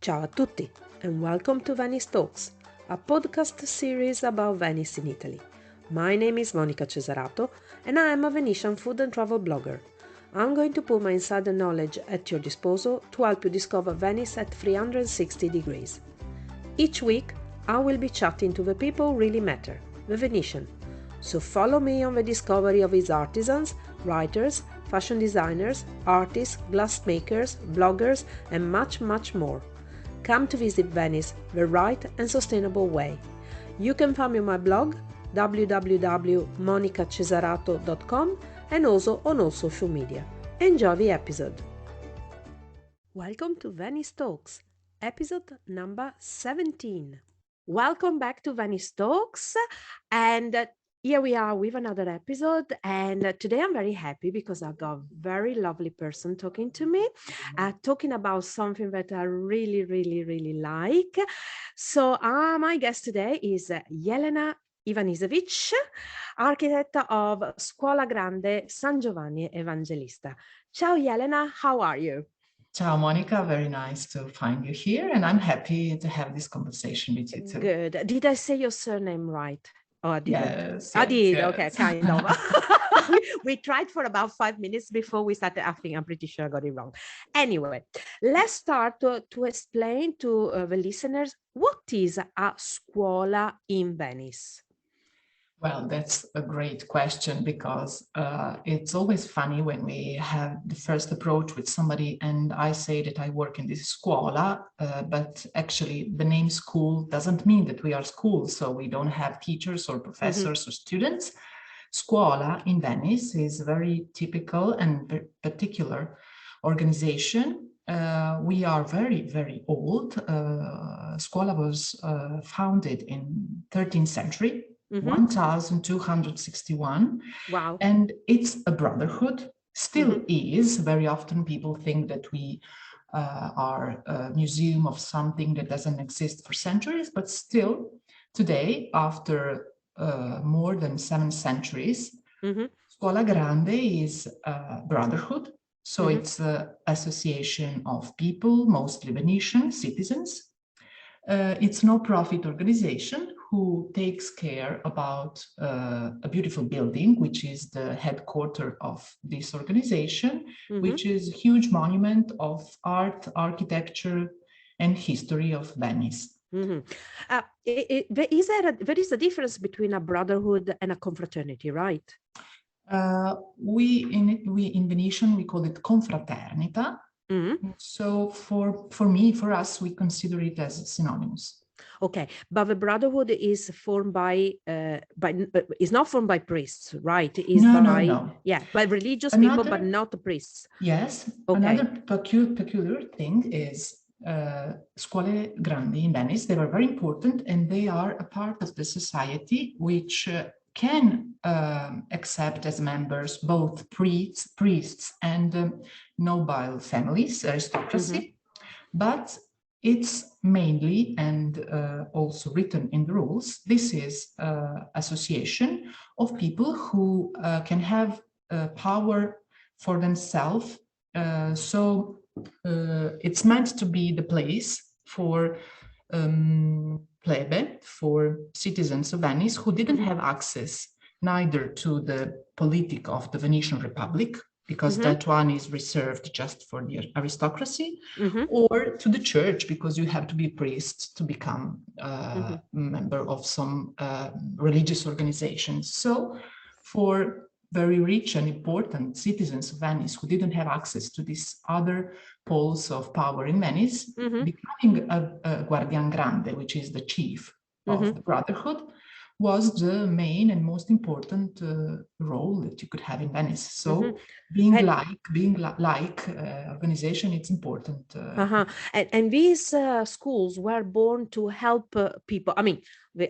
Ciao a tutti and welcome to Venice Talks, a podcast series about Venice in Italy. My name is Monica Cesarato and I am a Venetian food and travel blogger. I'm going to put my insider knowledge at your disposal to help you discover Venice at 360 degrees. Each week, I will be chatting to the people who really matter, the Venetian. So follow me on the discovery of its artisans, writers, fashion designers, artists, glassmakers, bloggers, and much, much more. Come to visit Venice the right and sustainable way. You can find me on my blog www.monicacesarato.com and also on all social media. Enjoy the episode. Welcome to Venice Talks, episode number 17. Welcome back to Venice Talks, and here we are with another episode. And today I'm very happy because I've got a very lovely person talking to me, talking about something that I really, really, really like. So my guest today is Jelena Ivanisevic, architect of Scuola Grande, San Giovanni Evangelista. Ciao Jelena, how are you? Ciao, Monica. Very nice to find you here, and I'm happy to have this conversation with you too. Good. Did I say your surname right? Oh, I didn't. Yes, I yes, did. Okay, yes. kind of. we tried for about 5 minutes before we started. I think I'm pretty sure I got it wrong. Anyway, let's start to explain to the listeners what is a scuola in Venice. Well, that's a great question because it's always funny when we have the first approach with somebody and I say that I work in this scuola, but actually the name school doesn't mean that we are school, so we don't have teachers or professors or students. Scuola in Venice is a very typical and particular organization. We are very, very old. Scuola was founded in 13th century. 1261. Wow. And it's a brotherhood, still is. Very often people think that we are a museum of something that doesn't exist for centuries, but still today, after more than 7 centuries, Scuola Grande is a brotherhood. So it's an association of people, mostly Venetian citizens. It's no-profit organization who takes care about a beautiful building, which is the headquarters of this organization, which is a huge monument of art, architecture, and history of Venice. There is a difference between a brotherhood and a confraternity, right? We in Venetian we call it confraternita. So for us, we consider it as synonymous. Okay, but the brotherhood is formed by is not formed by priests, right? Is No. Yeah, by religious people, but not the priests. Yes. Okay. Another peculiar thing is Scuole Grandi in Venice. They were very important, and they are a part of the society which can accept as members both priests and nobile families, aristocracy, but it's mainly, and also written in the rules, this is association of people who can have power for themselves. So it's meant to be the place for plebe, for citizens of Venice who didn't have access neither to the politic of the Venetian Republic, because that one is reserved just for the aristocracy, or to the church, because you have to be a priest to become a member of some religious organizations. So for very rich and important citizens of Venice who didn't have access to these other poles of power in Venice, becoming a Guardian Grande, which is the chief of the brotherhood, was the main and most important role that you could have in Venice. So being like organization, it's important. And these schools were born to help people. I mean, they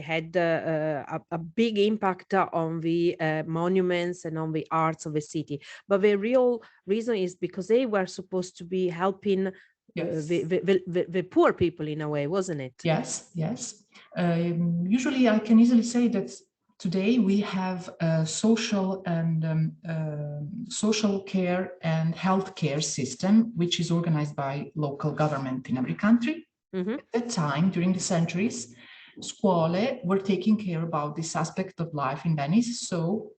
had a big impact on the monuments and on the arts of the city. But the real reason is because they were supposed to be helping the poor people in a way, wasn't it? Yes. Usually I can easily say that Today we have a social care and healthcare system, which is organized by local government in every country. At that time, during the centuries, scuole were taking care about this aspect of life in Venice. So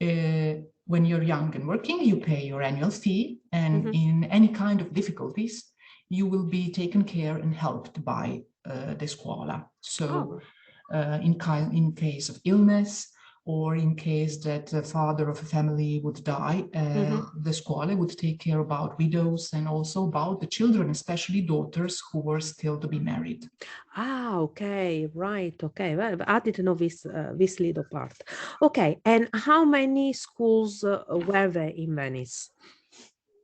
when you're young and working, you pay your annual fee, and in any kind of difficulties, you will be taken care and helped by the scuola. So in case of illness, or in case that the father of a family would die, the scuola would take care about widows and also about the children, especially daughters who were still to be married. Ah, okay, right, okay. Well, I didn't know this little part. Okay, and how many schools were there in Venice?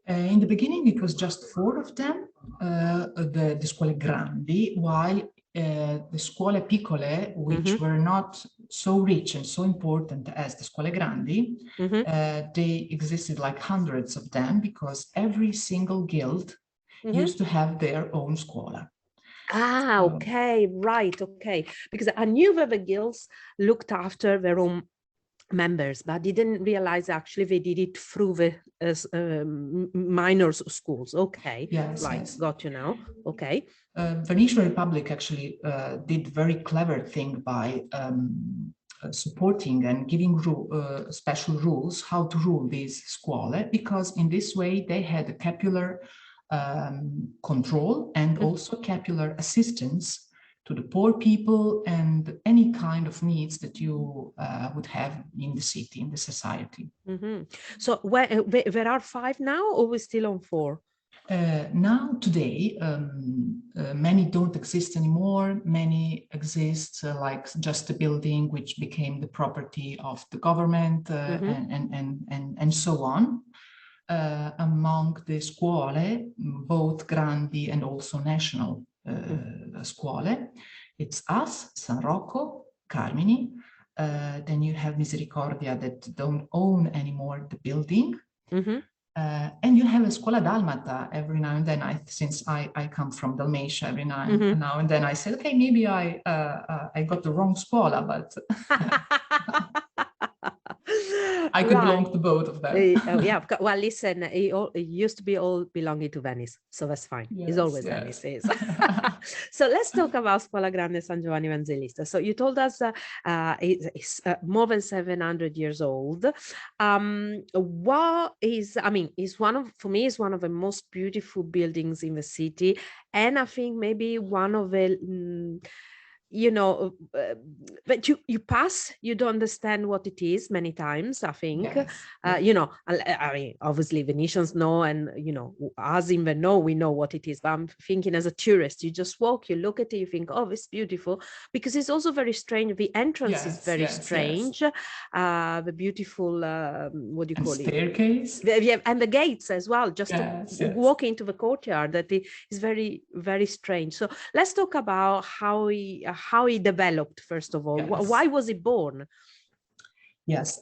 In the beginning, it was just 4 of them, the scuole grandi, while the scuole piccole, which were not so rich and so important as the scuole grandi, they existed like hundreds of them, because every single guild used to have their own scuola. Ah, okay, right, okay. Because I knew that the guilds looked after their own members, but I didn't realize actually they did it through the minors schools. Okay, Yes, right, yes. got you now. Okay. Venetian Republic actually did very clever thing by supporting and giving special rules how to rule these scuole, because in this way they had a capular control and also capular assistance to the poor people and any kind of needs that you would have in the city, in the society. So there are 5 now, or we're still on 4? Now, today, many don't exist anymore. Many exist like just a building which became the property of the government, and so on. Among the scuole, both grandi and also national scuole, it's us, San Rocco, Carmini. Then you have Misericordia that don't own anymore the building. And you have a Scuola Dalmata every now and then. Since I come from Dalmatia, every now and then I say, okay, maybe I got the wrong Scuola, but I could belong to both of them. Yeah, well, listen, it used to be all belonging to Venice, so that's fine. It's always Venice. So let's talk about Scuola Grande San Giovanni Evangelista. So you told us it's more than 700 years old. What is, I mean, for me, is one of the most beautiful buildings in the city, and I think maybe one of the but you pass, you don't understand what it is many times, I think. Yes. I mean, obviously Venetians know, and us in the know, we know what it is, but I'm thinking as a tourist, you just walk, you look at it, you think, oh, it's beautiful, because it's also very strange. The entrance is very strange. The beautiful what do you call staircase? Yeah, and the gates as well, just to walk into the courtyard, that is very, very strange. So let's talk about how he developed, first of all. Why was he born? Yes,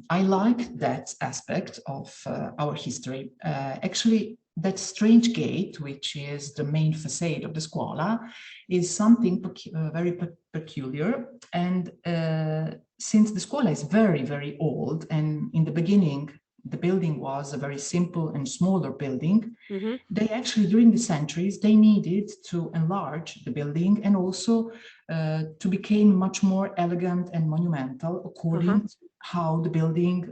I like that aspect of our history. Actually, that strange gate, which is the main facade of the scuola, is something very peculiar. And since the scuola is very, very old, and in the beginning, the building was a very simple and smaller building, they actually, during the centuries, they needed to enlarge the building and also to become much more elegant and monumental, according to how the building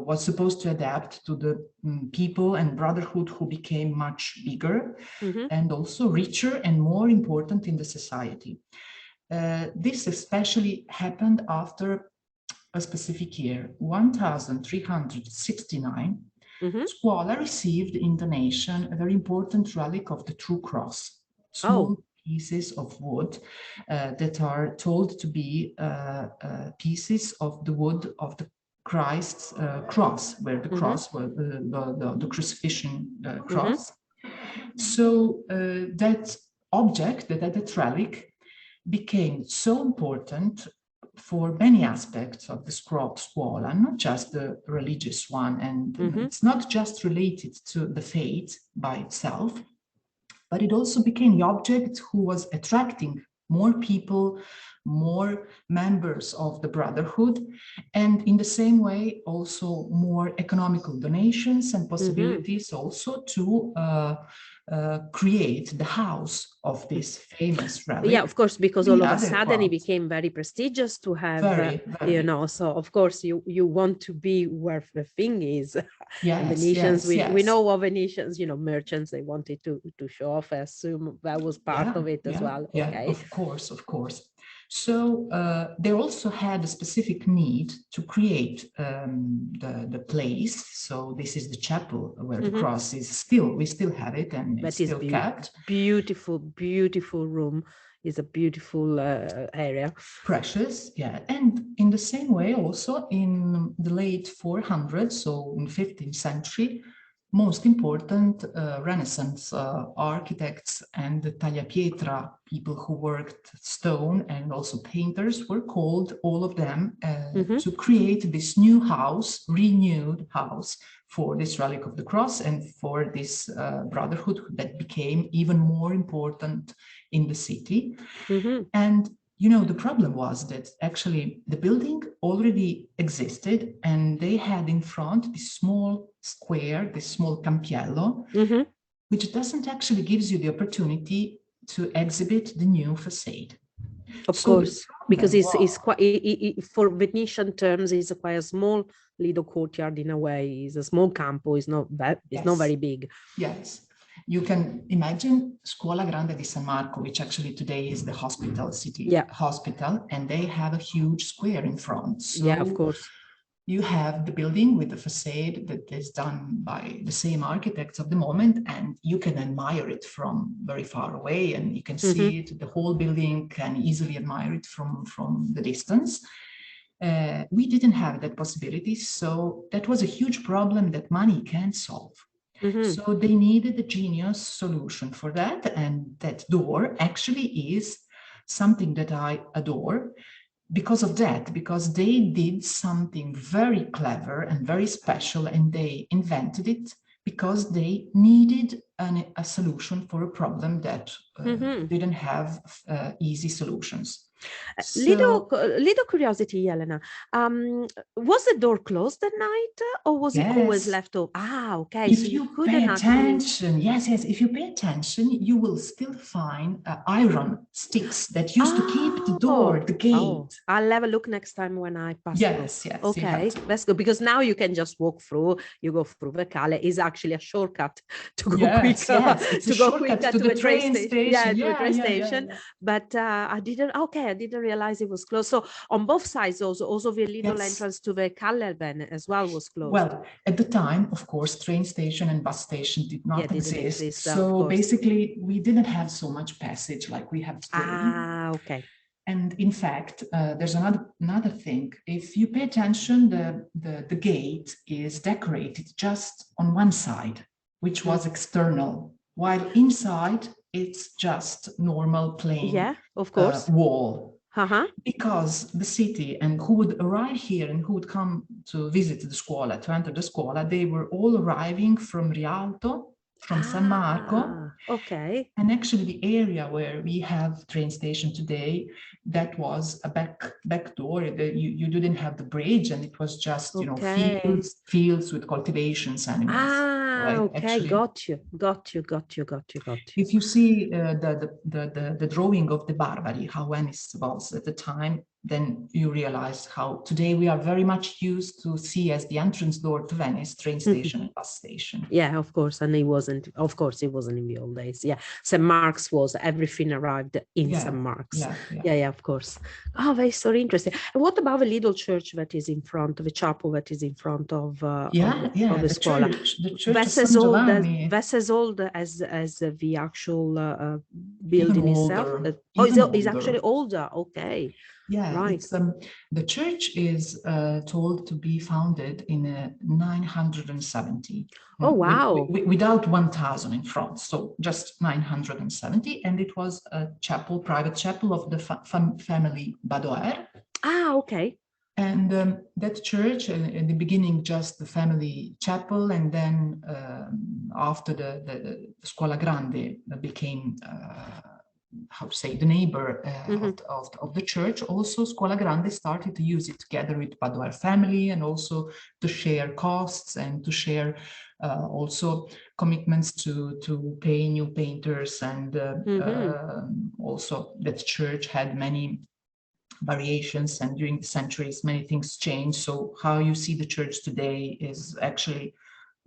was supposed to adapt to the people and brotherhood who became much bigger and also richer and more important in the society. This especially happened after a specific year, 1369. Scuola received in donation a very important relic of the True Cross, small pieces of wood that are told to be pieces of the wood of the Christ's cross, where the cross was the crucifixion cross. So that object, that relic, became so important for many aspects of the scuola, not just the religious one, and it's not just related to the faith by itself, but it also became the object who was attracting more people, more members of the brotherhood, and in the same way also more economical donations and possibilities also to create the house of this famous relic. Yeah, of course, because all of a sudden it adequate. became very prestigious to have, Very, you very. know, so of course you want to be where the thing is. And Yes, Venetians, yes, we yes. know of Venetians, you know, merchants, they wanted to show off. I assume that was part of it as well. Yeah, Okay. of course, of course. So they also had a specific need to create the place. So this is the chapel where the cross is still, we still have it, and it's still kept. Beautiful, beautiful room. Is a beautiful area. Precious, yeah. And in the same way also in the late 400s, so in 15th century, most important Renaissance architects and the tagliapietra people who worked stone and also painters were called, all of them, to create this new house, renewed house for this relic of the cross and for this brotherhood that became even more important in the city. And you know, the problem was that actually the building already existed and they had in front this small square, this small campiello, which doesn't actually gives you the opportunity to exhibit the new facade. Of course, because it's quite, for Venetian terms, it's quite a small little courtyard in a way. It's a small campo. It's not not very big. Yes. You can imagine Scuola Grande di San Marco, which actually today is the hospital, city hospital, and they have a huge square in front. So yeah, of course. You have the building with the facade that is done by the same architects of the moment, and you can admire it from very far away, and you can see it. The whole building can easily admire it from the distance. We didn't have that possibility, so that was a huge problem that money can't solve. So they needed a genius solution for that, and that door actually is something that I adore because of that, because they did something very clever and very special, and they invented it because they needed a solution for a problem that didn't have easy solutions. Little curiosity, Jelena. Was the door closed at night, or was it always left open? Ah, okay. If so you pay attention, yes, if you pay attention, you will still find iron sticks that used to keep the door, the gate. I'll have a look next time when I pass through. Yes. Okay, that's good, because now you can just walk through. You go through the Calle. Is actually a shortcut to go quicker. It's a shortcut to the train station. Yeah, to a train station. But I didn't realize it was closed. So on both sides, also the little entrance to the Calle then as well was closed. Well, at the time, of course, train station and bus station did not exist. So basically, we didn't have so much passage like we have today. Ah, okay. And in fact, there's another thing. If you pay attention, the gate is decorated just on one side, which was external, while inside it's just normal plain wall. Because the city and who would arrive here and who would come to visit the Scuola, to enter the Scuola, they were all arriving from Rialto, from San Marco. Okay. And actually the area where we have train station today, that was a back door. You didn't have the bridge, and it was just, you know, fields with cultivations, animals. Okay, actually, got you. If you see the drawing of the Barbari, how Venice was at the time, then you realize how today we are very much used to see as the entrance door to Venice, train station and bus station. Yeah, of course. And it wasn't in the old days. Yeah. St. Mark's was, everything arrived in St. Mark's. Yeah, of course. Oh, that's so interesting. And what about the little church that is in front, the chapel that is in front of the Scuola? The church of San Giovanni. That's as old as the actual building itself. It's actually older. Okay. Yeah, right. The church is told to be founded in 970. Oh, wow. Without 1000 in front, so just 970. And it was a chapel, private chapel of the family Badoer. Ah, okay. And that church, in the beginning, just the family chapel, and then after the Scuola Grande became how to say, the neighbor of the church. Also, Scuola Grande started to use it together with Padoer family, and also to share costs and to share also commitments to pay new painters. And also that church had many variations, and during the centuries many things changed. So how you see the church today is actually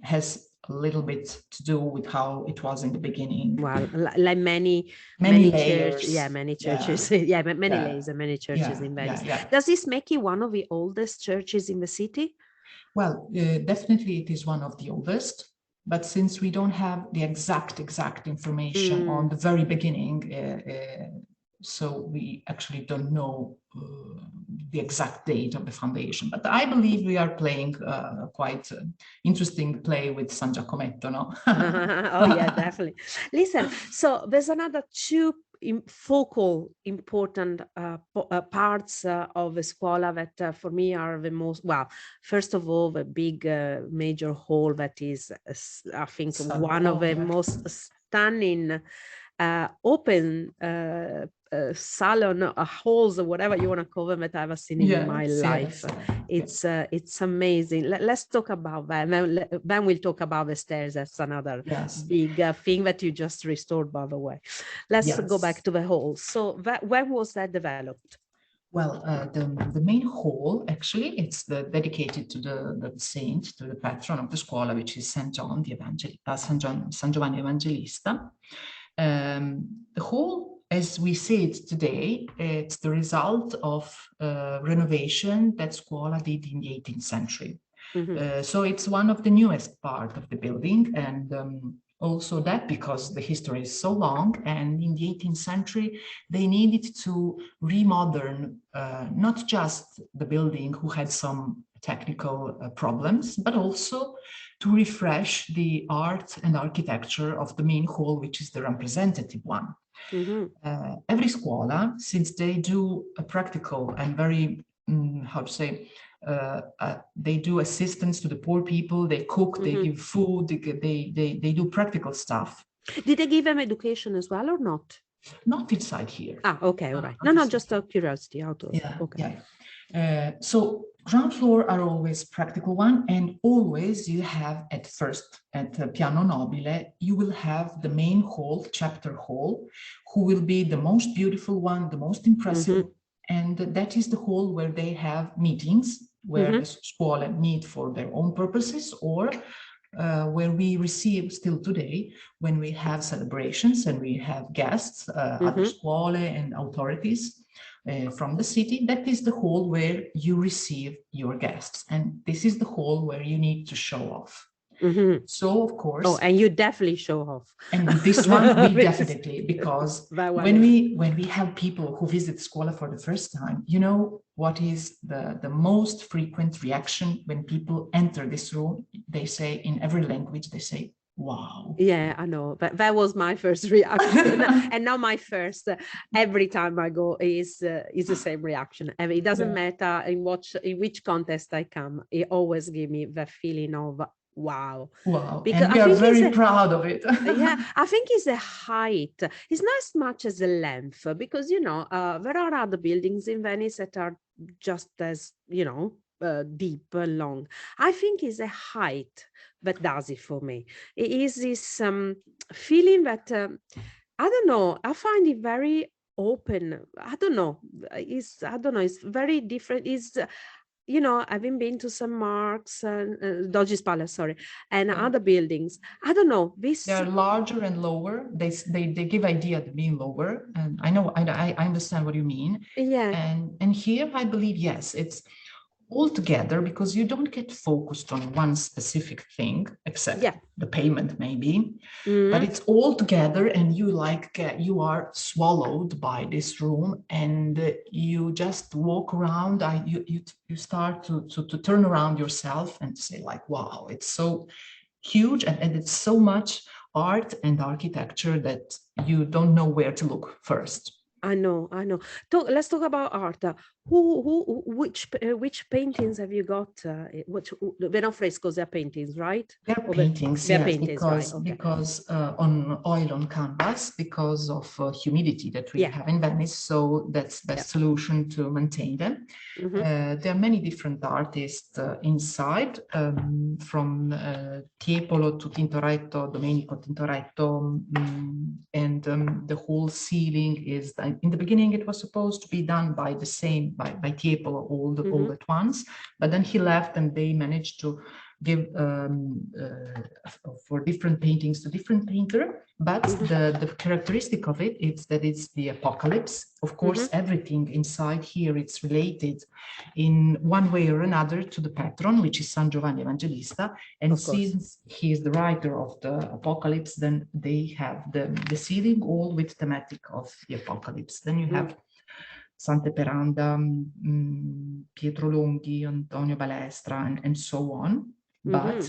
has a little bit to do with how it was in the beginning. Well, like many layers. churches, many churches, many layers and many churches in Venice. Does this make it one of the oldest churches in the city? Well, definitely it is one of the oldest, but since we don't have the exact information on the very beginning, so we actually don't know the exact date of the foundation. But I believe we are playing quite interesting play with San Giacometto, no? Oh yeah, definitely. Listen, so there's another two focal important parts of the Scuola that for me are the most, well, first of all, the big major hall that is, I think, one of the most stunning open salon halls, or whatever you want to call them, that I've ever seen in my life. It's amazing. Let's talk about that. Then we'll talk about the stairs. That's another big thing that you just restored, by the way. Let's go back to the hall. So when was that developed? Well, the main hall, actually, it's dedicated to the saint, to the patron of the Scuola, which is San Giovanni Evangelista. The hall, as we see it today, it's the result of renovation that Scuola did in the 18th century. So it's one of the newest part of the building, and also that because the history is so long, and in the 18th century they needed to remodern not just the building, who had some technical problems, but also to refresh the art and architecture of the main hall, which is the representative one. Every Scuola, since they do a practical and very how to say, they do assistance to the poor people, they cook, they give food, they do practical stuff. Did they give them education as well or not? Not inside here. Okay, all right. No, just out of curiosity. So ground floor are always practical one, and always you have at first, at Piano Nobile, you will have the main hall, chapter hall, who will be the most beautiful one, the most impressive. And that is the hall where they have meetings, where the Scuola meet for their own purposes, or where we receive still today, when we have celebrations and we have guests, other Scuole and authorities from the city. That is the hall where you receive your guests. And this is the hall where you need to show off. So, of course. Oh, and you definitely show off. And with this one, we definitely, because when we have people who visit Scuola for the first time, you know what is the most frequent reaction when people enter this room? They say, in every language, they say, wow. Yeah, I know. That was my first reaction. And now my first, every time I go, is the same reaction. It doesn't matter in which contest I come. It always gives me the feeling of wow. Because and we are very proud of it. Yeah, I think it's the height. It's not as much as the length, because, you know, there are other buildings in Venice that are just as, you know, deep and long. I think it's a height that does it for me. It is this feeling that, I don't know, I find it very open. I don't know. It's very different. It's, you know, having been to St. Mark's and Doge's Palace, and other buildings, I don't know. They're larger and lower. They give idea of being lower, and I know I understand what you mean. Yeah. And here I believe yes, it's all together, because you don't get focused on one specific thing, except the payment maybe, but it's all together, and you are swallowed by this room, and you just walk around. You start to turn around yourself and say like, wow, it's so huge, and it's so much art and architecture that you don't know where to look first. I know, I know. Let's talk about art. Which paintings have you got? They're not frescoes, they're paintings, right? They're Or paintings, they're yes, paintings, right? Okay. because on oil on canvas, because of humidity that we Yeah, have in Venice, so that's yeah. best solution to maintain them. Mm-hmm, There are many different artists inside, from Tiepolo to Tintoretto, Domenico Tintoretto, and the whole ceiling is. In the beginning, it was supposed to be done by the same by Tiepolo all mm-hmm, at once, but then he left, and they managed to give for different paintings to different painter. But mm-hmm, the characteristic of it is that it's the apocalypse. Of mm-hmm. course, everything inside here it's related in one way or another to the patron, which is San Giovanni Evangelista. And Of course. since he is the writer of the apocalypse, then they have the ceiling all with thematic of the apocalypse. Then you have Sante Peranda, Pietro Longhi, Antonio Balestra, and so on. Mm-hmm, But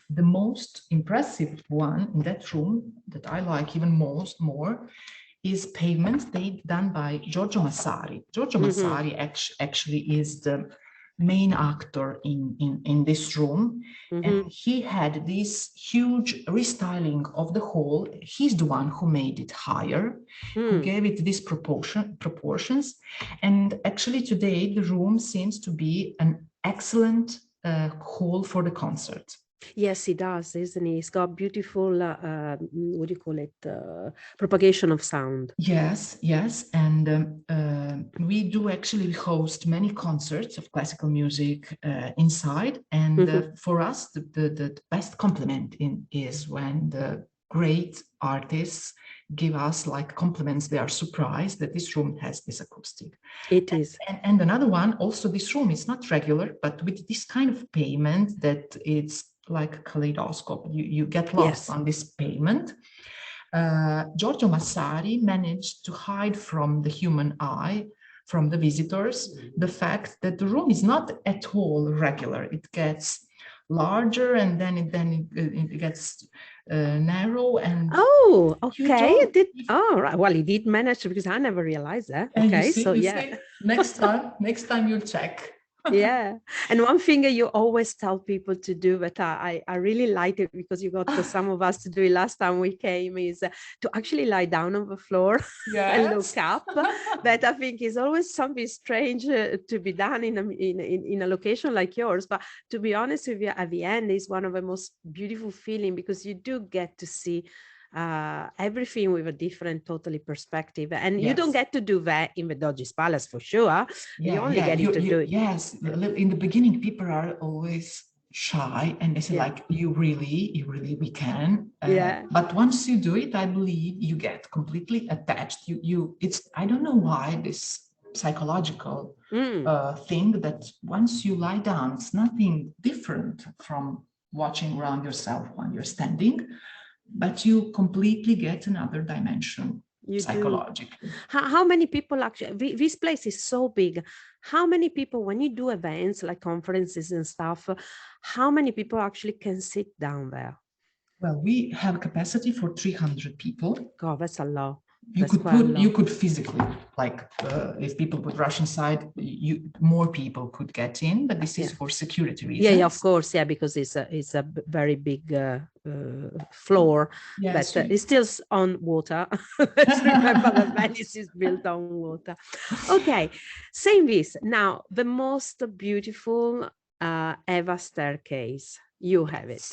the most impressive one in that room that I like even more is pavement done by Giorgio Massari. Giorgio mm-hmm, Massari actually is the main actor in this room. mm-hmm, And he had this huge restyling of the hall. He's the one who made it higher, who mm. gave it these proportions. And actually today the room seems to be an excellent hall for the concert. Yes, he does, isn't he? He's got beautiful, what do you call it? Propagation of sound. Yes, yes. And we do actually host many concerts of classical music inside. And Mm-hmm. for us, the best compliment is when the great artists give us like compliments. They are surprised that this room has this acoustic. It is. And another one, also this room is not regular, but with this kind of payment that it's like a kaleidoscope. You get lost Yes. on this payment. Giorgio Massari managed to hide from the human eye, from the visitors, the fact that the room is not at all regular. It gets larger, and then it gets narrow, and Oh, you okay. don't. Oh, right. Well, he did manage to, because I never realized that. And Okay. So, you yeah. see, next time you check. Yeah. And one thing you always tell people to do, but I really like it because you got some of us to do it last time we came, is to actually lie down on the floor and look Yes. up. That I think is always something strange to be done in a location like yours. But to be honest with you, at the end is one of the most beautiful feeling, because you do get to see everything with a different totally perspective, and you don't Yes. get to do that in the Doge's Palace for sure. You only Yeah. get it to do it. Yes. In the beginning, people are always shy, and they say Yeah. like, you really, we can. Yeah. But once you do it, I believe you get completely attached. It's, I don't know why, this psychological Mm. thing that once you lie down, it's nothing different from watching around yourself when you're standing, but you completely get another dimension You do. psychologically. How many people actually, this place is so big. How many people, when you do events like conferences and stuff, how many people actually can sit down there? Well, we have capacity for 300 people. God, that's a lot. That's quite a You lot. could physically, like, if people would rush inside, more people could get in, but this is Yeah. for security Yeah, of reasons. course, yeah, because it's a very big floor, Yes, but it's still on water. Let's remember that Venice is built on water. Okay, saying this, now the most beautiful ever staircase. You have it.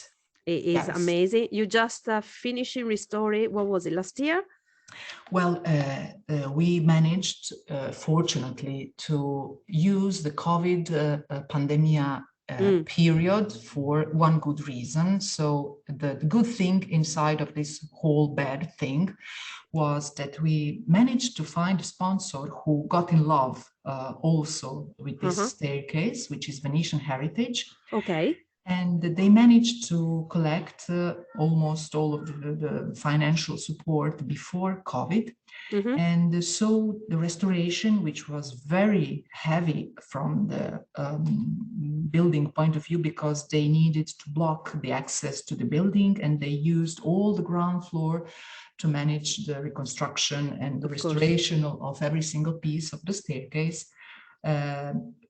It is yes. amazing. You just finishing restoring. What was it, last year? Well, we managed, fortunately, to use the COVID pandemic period for one good reason. So the good thing inside of this whole bad thing was that we managed to find a sponsor who got in love also with this Uh-huh. staircase, which is Venetian heritage. Okay. And they managed to collect almost all of the financial support before COVID. Mm-hmm. And so the restoration, which was very heavy from the building point of view, because they needed to block the access to the building, and they used all the ground floor to manage the reconstruction and the restoration of every single piece of the staircase.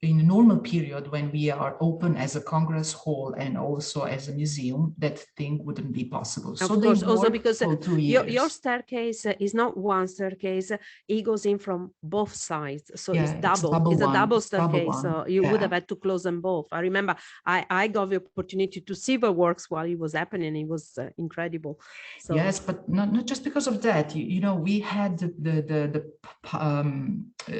In a normal period, when we are open as a congress hall and also as a museum, that thing wouldn't be possible. So of they course, also worked because for 2 years. your staircase is not one staircase; it goes in from both sides, so Yeah, it's double. It's a double staircase, so you would have had to close them both. I remember I got the opportunity to see the works while it was happening. It was incredible. So yes, but not just because of that. You know, we had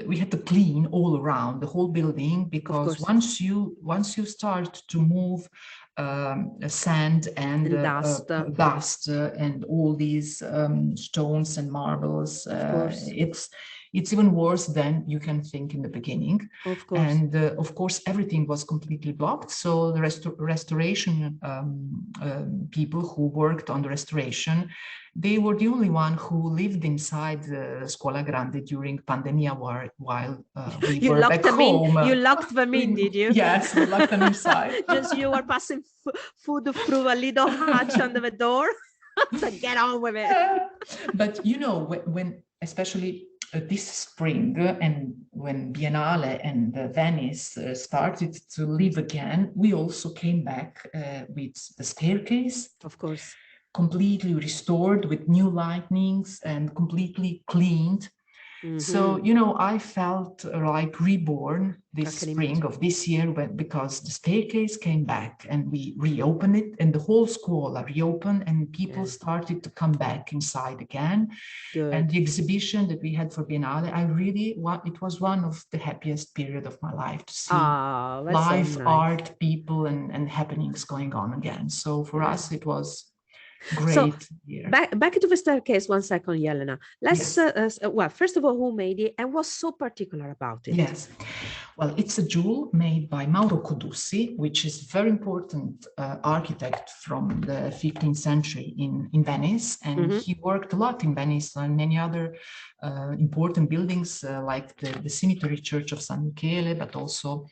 we had to clean all around the whole building, because once you start to move sand and dust and all these stones and marbles, it's even worse than you can think in the beginning. Of course. And of course, everything was completely blocked. So the restoration people who worked on the restoration, they were the only one who lived inside the Scuola Grande during pandemia, while we were back home. You locked them in, did you? Yes, we locked them inside. Just you were passing food through a little hatch under the door. So get on with it. But you know, when especially this spring, and when Biennale and Venice started to live again, we also came back with the staircase. Of course. Completely restored with new lightnings and completely cleaned. Mm-hmm. So, you know, I felt like reborn this spring of this year, because the staircase came back and we reopened it, and the whole Scuola reopened, and people started to come back inside again. Good. And the exhibition that we had for Biennale, it was one of the happiest period of my life, to see live art, people and happenings going on again. So for us, it was great. So back to the staircase 1 second, Jelena. Let's well, first of all, who made it and what's so particular about it? Yes, well, it's a jewel made by Mauro Codussi, which is a very important architect from the 15th century in Venice, and he worked a lot in Venice and many other important buildings like the cemetery church of San Michele, but also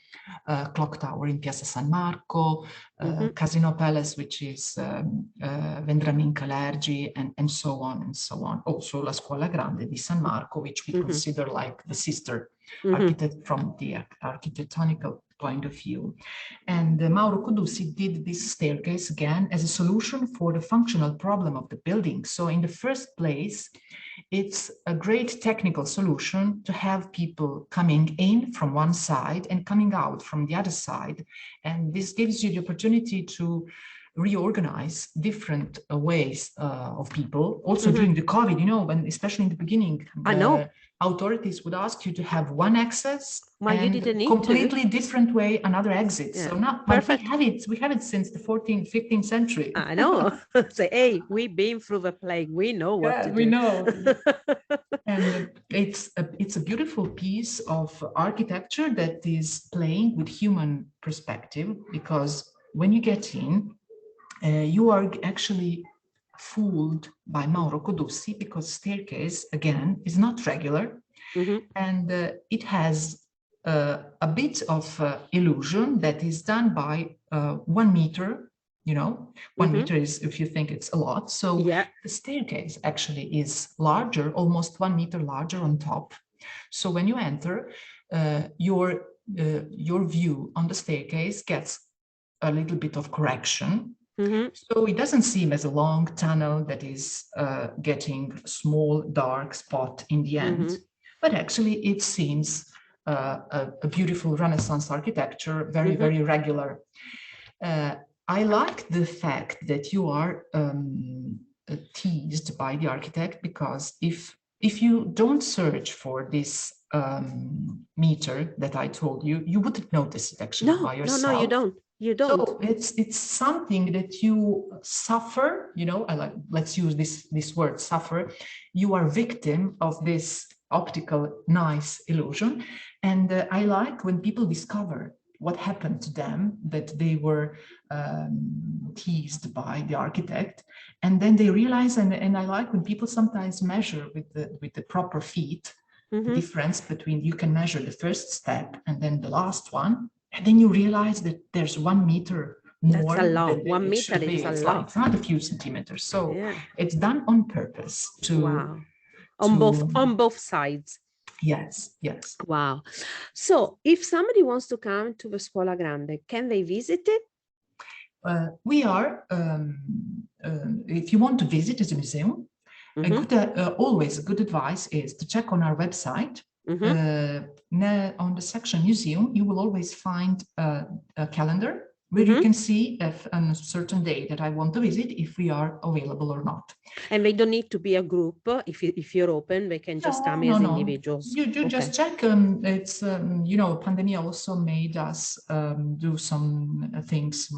clock tower in Piazza San Marco, Casino Palace, which is Vendramin Calergi, and so on and so on. Also La Scuola Grande di San Marco, which we consider like the sister architect from the architectonical point of view. And Mauro Codussi did this staircase again as a solution for the functional problem of the building. So in the first place, it's a great technical solution to have people coming in from one side and coming out from the other side. And this gives you the opportunity to reorganize different ways of people. Also during the COVID, you know, when especially in the beginning, authorities would ask you to have one access and you didn't need completely different way another exit. So now we have it since the 14th, 15th century. I know. Say, hey, we've been through the plague. We know what to do. We know. And it's a beautiful piece of architecture that is playing with human perspective, because when you get in, you are actually fooled by Mauro Codussi, because staircase, again, is not regular. And it has a bit of illusion that is done by 1 meter, you know, 1 meter is, if you think it's a lot. So the staircase actually is larger, almost 1 meter larger on top. So when you enter, your view on the staircase gets a little bit of correction. So it doesn't seem as a long tunnel that is getting a small dark spot in the end, but actually it seems a beautiful Renaissance architecture, very, very regular. I like the fact that you are teased by the architect, because if you don't search for this meter that I told you, you wouldn't notice it actually by yourself. No, you don't. You don't. So it's something that you suffer, you know, let's use this word, suffer. You are victim of this optical nice illusion. And I like when people discover what happened to them, that they were teased by the architect. And then they realize, and I like when people sometimes measure with the proper feet, the difference between, you can measure the first step and then the last one, and then you realize that there's 1 meter more. That's a lot. Than 1 it meter should be. is a It's lot. like, it's not a few centimeters. So Yeah. it's done on purpose to. Wow. On both sides. Yes, yes. Wow. So if somebody wants to come to the Scuola Grande, can they visit it? We are, if you want to visit the museum, always a good advice is to check on our website. On the section museum, you will always find a calendar where you can see if on a certain day that I want to visit, if we are available or not. And they don't need to be a group. If you're open, they can just come as individuals. You just check. It's pandemic also made us do some things,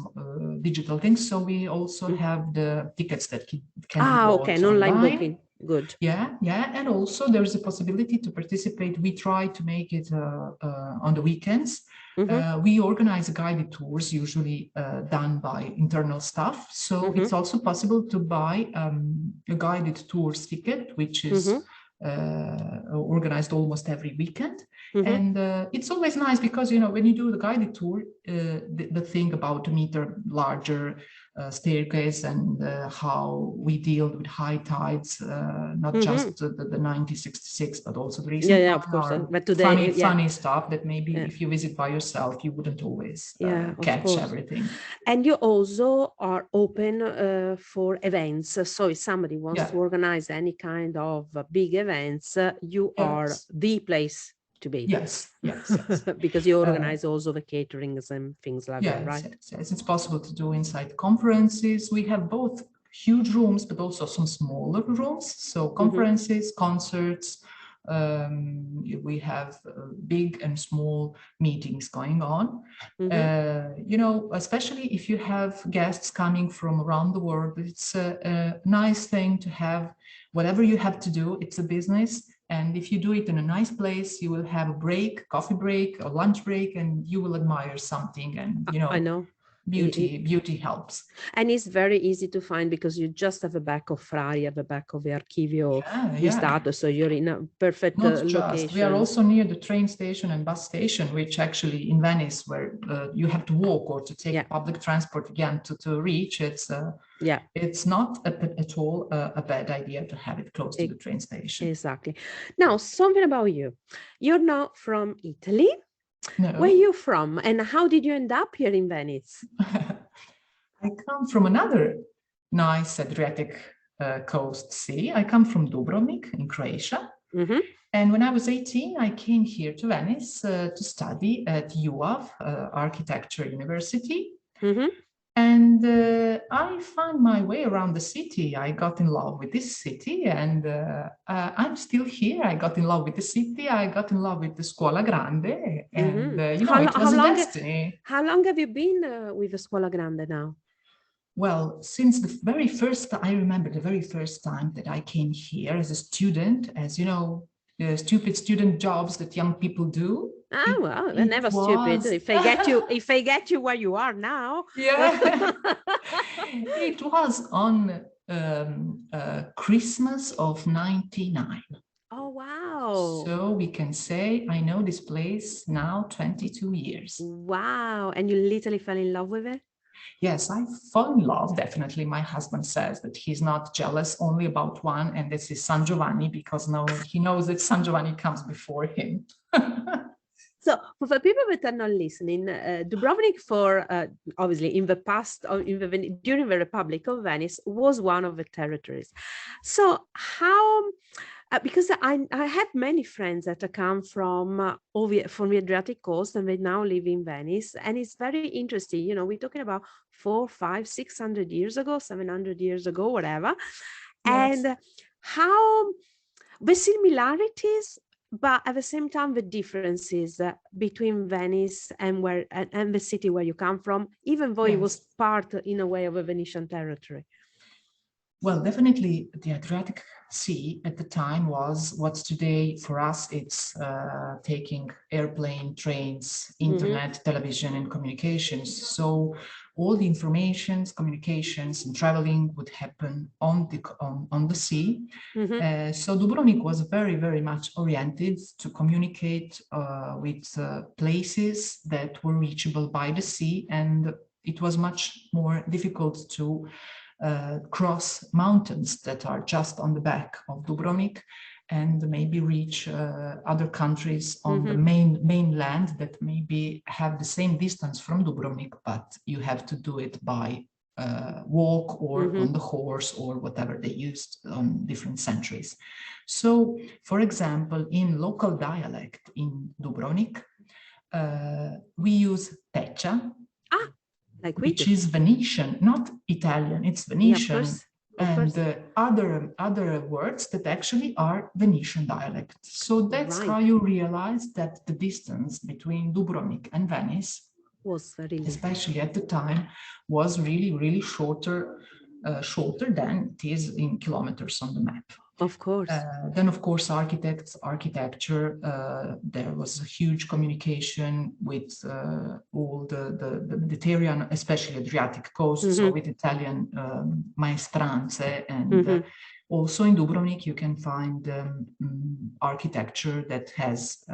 digital things. So we also have the tickets that can be bought an online online. booking. Good. Yeah, and also there is a possibility to participate. We try to make it on the weekends. We organize guided tours, usually done by internal staff. So it's also possible to buy a guided tours ticket, which is organized almost every weekend. And it's always nice because, when you do the guided tour, the thing about a meter larger staircase and how we deal with high tides, not just the 1966, but also the recent one, of course. But today, funny stuff that maybe if you visit by yourself, you wouldn't always catch everything. And you also are open for events. So if somebody wants to organize any kind of big events, you are the place to be. Yes. Because you organize also the caterings and things like that, right? Yes. It's possible to do inside conferences. We have both huge rooms, but also some smaller rooms. So conferences, concerts, we have big and small meetings going on. Especially if you have guests coming from around the world, it's a nice thing to have. Whatever you have to do, it's a business. And if you do it in a nice place, you will have a break, coffee break, a lunch break, and you will admire something. And, I know. Beauty helps. And it's very easy to find because you just have a back of Frari, at the back of the Archivio di Stato, so you're in a perfect location. We are also near the train station and bus station, which actually in Venice, where you have to walk or to take public transport again to reach. It's not at all a bad idea to have it close to the train station. Exactly. Now, something about you. You're not from Italy. No. Where are you from, and how did you end up here in Venice? I come from another nice Adriatic coast city. I come from Dubrovnik in Croatia. And when I was 18, I came here to Venice to study at UAV, Architecture University. And I found my way around the city. I got in love with this city, and I'm still here. I got in love with the city. I got in love with the Scuola Grande, and it was a destiny. How long have you been with the Scuola Grande now? Well, since I remember the very first time that I came here as a student, as you know, the stupid student jobs that young people do. They're never stupid. If they get you where you are now. Yeah. It was on Christmas of 99. Oh, wow. So we can say I know this place now 22 years. Wow. And you literally fell in love with it? Yes, I fall in love, definitely. My husband says that he's not jealous only about one, and this is San Giovanni, because now he knows that San Giovanni comes before him. So for the people that are not listening, Dubrovnik, obviously in the past, during the Republic of Venice, was one of the territories. So how, because I have many friends that come from the Adriatic coast, and they now live in Venice, and it's very interesting. We're talking about 400, 500, 600 years ago, 700 years ago, whatever, yes. And how the similarities, but at the same time, the differences between Venice and the city where you come from, even though it was part, in a way, of a Venetian territory. Well, definitely the Adriatic Sea at the time was what's today for us, it's taking airplane, trains, internet, television, and communications. So all the informations, communications, and traveling would happen on the sea. So Dubrovnik was very, very much oriented to communicate with places that were reachable by the sea, and it was much more difficult to cross mountains that are just on the back of Dubrovnik and maybe reach other countries on the mainland that maybe have the same distance from Dubrovnik, but you have to do it by walk or on the horse or whatever they used on different centuries. So, for example, in local dialect in Dubrovnik, we use teccia, which is Venetian, not Italian, it's Venetian. Yeah, and other words that actually are Venetian dialect. So that's how you realize that the distance between Dubrovnik and Venice was really, especially at the time, was really, really shorter than it is in kilometers on the map. Of course. Then, of course, architecture, there was a huge communication with all the Mediterranean, especially Adriatic coast, so with Italian maestranze. And also in Dubrovnik, you can find architecture that has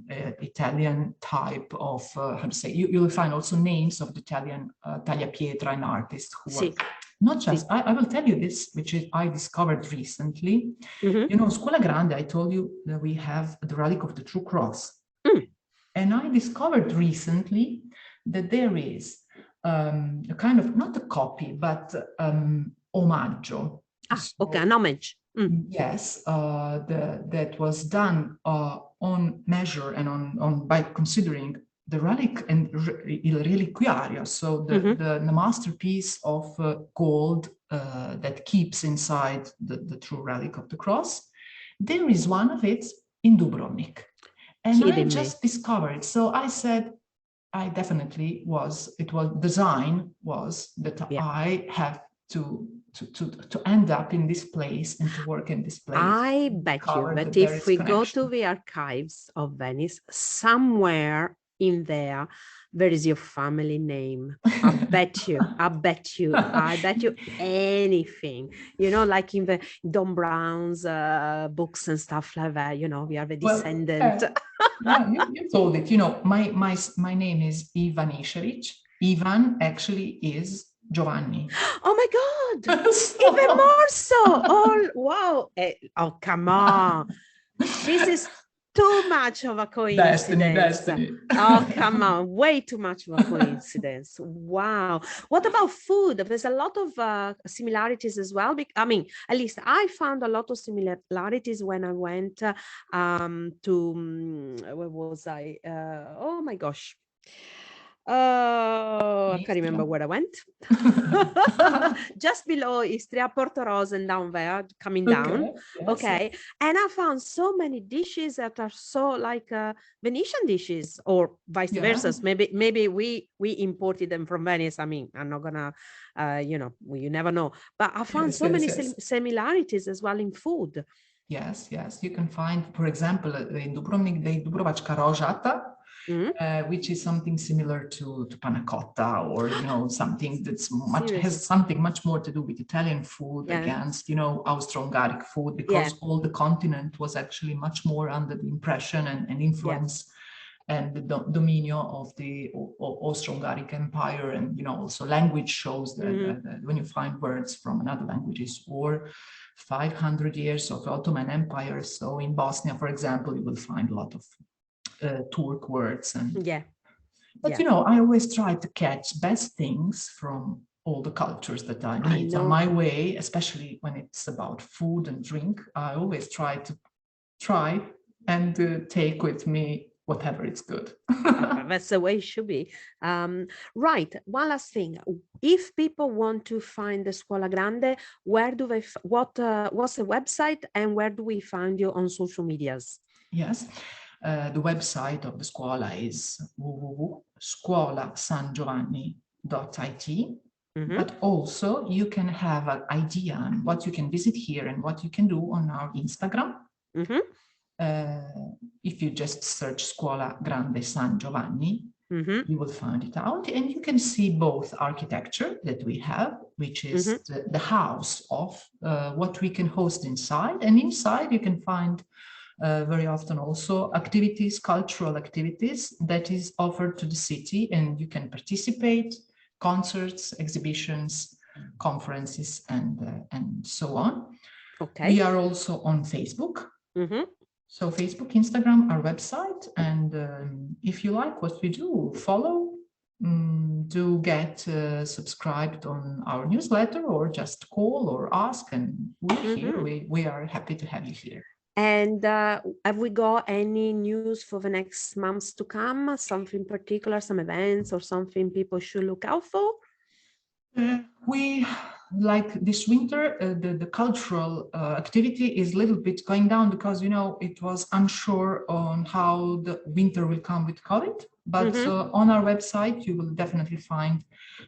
Italian type of, how to say, you will find also names of the Italian tagliapietra and artists who are not just, I will tell you this, which I discovered recently. You know, Scuola Grande, I told you that we have the relic of the True Cross. And I discovered recently that there is a kind of, not a copy, but omaggio. Okay, an homage. Yes, that was done on measure and on by considering the relic and il reliquiario, so the masterpiece of gold that keeps inside the true relic of the cross. There is one of it in Dubrovnik, and I just discovered. So I said, I definitely design was that I have to end up in this place and to work in this place. I bet you that if we go to the archives of Venice, somewhere in there is your family name. I bet you anything, you know, like in the Don Brown's books and stuff like that, you know, we are the descendant. Yeah, you told it, you know, my name is Ivanisevic. Ivan actually is Giovanni. Oh my God! Even more so! Oh, wow! Oh, come on! This is too much of a coincidence. Destiny. Oh, come on. Way too much of a coincidence. Wow. What about food? There's a lot of similarities as well. I mean, at least I found a lot of similarities when I went to, where was I? Oh my gosh. I can't remember where I went. Just below Istria, Porto Rosen, down there, coming down. Okay. And I found so many dishes that are so like Venetian dishes, or vice versa. Maybe we imported them from Venice. I mean, I'm not gonna, you know, you never know. But I found so many similarities as well in food. Yes. You can find, for example, in Dubrovnik, the Dubrovačka rožata, which is something similar to panna cotta, or, you know, something that's has something much more to do with Italian food against, you know, Austro-Hungaric food, because all the continent was actually much more under the impression and influence and the dominion of the Austro-Hungaric Empire. And, you know, also language shows that when you find words from another languages, or 500 years of Ottoman Empire. So in Bosnia, for example, you will find a lot of Turk words. And but you know, I always try to catch best things from all the cultures that I meet on my way, especially when it's about food and drink. I always try and take with me whatever is good. That's the way it should be. Right. One last thing. If people want to find the Scuola Grande, where do they? What's the website, and where do we find you on social medias? Yes. The website of the Scuola is www.scuolasangiovanni.it. but also you can have an idea on what you can visit here and what you can do on our Instagram. If you just search Scuola Grande San Giovanni, you will find it out, and you can see both architecture that we have, which is the house of what we can host inside, and inside you can find very often also activities, cultural activities that is offered to the city, and you can participate, concerts, exhibitions, conferences, and so on. We are also on Facebook. So Facebook, Instagram, our website, and if you like what we do, follow, do get subscribed on our newsletter, or just call or ask, and we're here. We are happy to have you here. And have we got any news for the next months to come? Something particular, some events or something people should look out for? We, like this winter, the cultural activity is a little bit going down because, you know, it was unsure on how the winter will come with COVID. But on our website, you will definitely find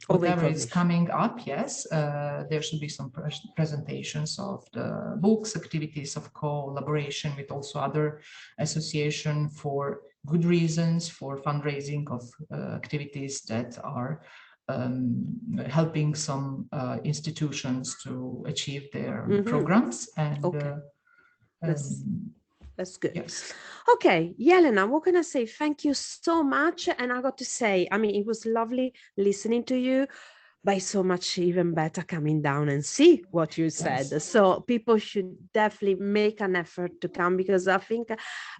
whatever is coming up. Yes, there should be some presentations of the books, activities of collaboration with also other associations for good reasons, for fundraising of activities that are helping some institutions to achieve their programs. And that's good. Yes. Okay, Jelena, what can I say? Thank you so much. And I got to say, I mean, it was lovely listening to you, but it's so much even better coming down and see what you said. Yes. So people should definitely make an effort to come, because I think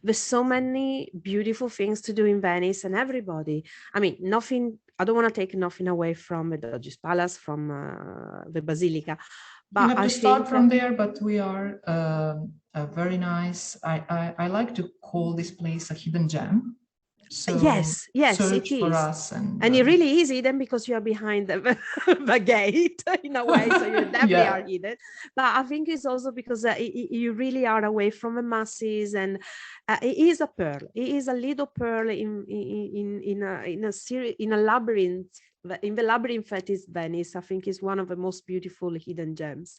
there's so many beautiful things to do in Venice, and everybody, I mean, I don't want to take nothing away from the Doge's Palace, from the Basilica. But you have to start from there, but we are very nice. I like to call this place a hidden gem. So yes, search for us, and it really is hidden because you are behind the gate in a way, so you definitely are hidden. But I think it's also because you really are away from the masses, and it is a pearl. It is a little pearl in a labyrinth. In the labyrinth that is Venice, I think is one of the most beautiful hidden gems.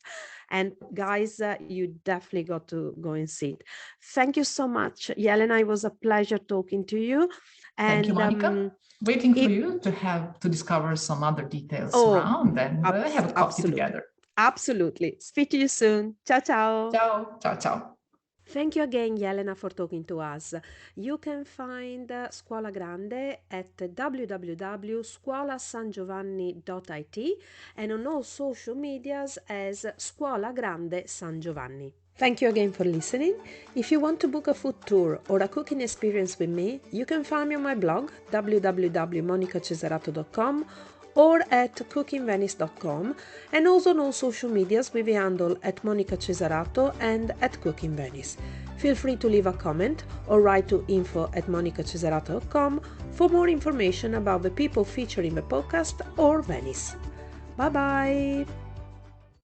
And guys, you definitely got to go and see it. Thank you so much, Jelena. It was a pleasure talking to you. And thank you, Monica. Waiting for you to discover some other details around and have a coffee together. Absolutely. Speak to you soon. Ciao, ciao. Ciao, ciao, ciao. Thank you again, Jelena, for talking to us. You can find Scuola Grande at www.scuolasangiovanni.it and on all social medias as Scuola Grande San Giovanni. Thank you again for listening. If you want to book a food tour or a cooking experience with me, you can find me on my blog www.monicacesarato.com or at cookingvenice.com, and also on all social medias with the handle at Monica Cesarato and at Cooking Venice. Feel free to leave a comment or write to info@monicacesarato.com for more information about the people featured in the podcast or Venice. Bye bye!